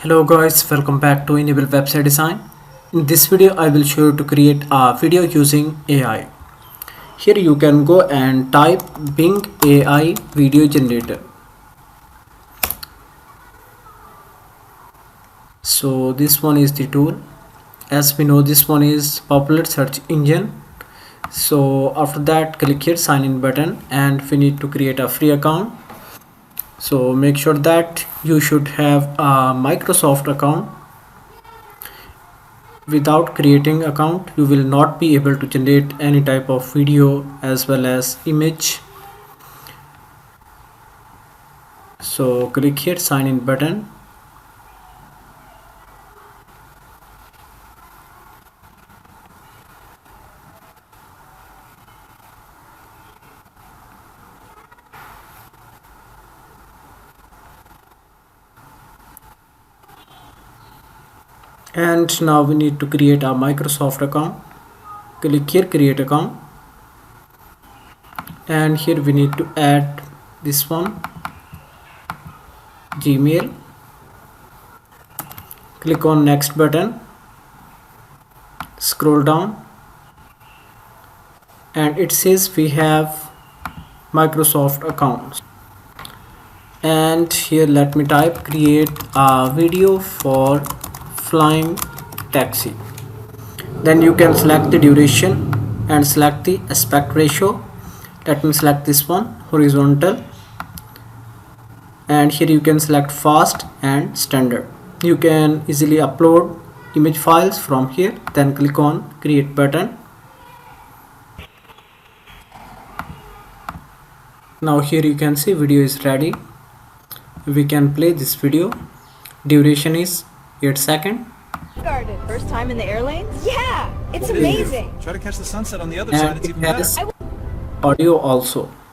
Hello guys, welcome back to Enable Website Design. In this video I will show you to create a video using AI. Here you can go and type Bing AI video generator. So this one is the tool. As we know, this one is popular search engine. So after that, click here sign in button and we need to create a free account. So make sure that you should have a Microsoft account. Without creating account, you will not be able to generate any type of video as well as image. So click here sign in button. And now we need to create a Microsoft account. Click here create account, and here we need to add this one, Gmail. Click on next button, scroll down, and it says we have Microsoft accounts. And here let me type create a video for flying taxi. Then you can select the duration and select the aspect ratio. Let me select this one, horizontal, and here you can select fast and standard. You can easily upload image files from here. Then click on create button. Now here you can see video is ready. We can play this video. Duration is 8 seconds. First time in the air lanes? Yeah, it's amazing. Try to catch the sunset on the other side. And It's it even better. has audio also.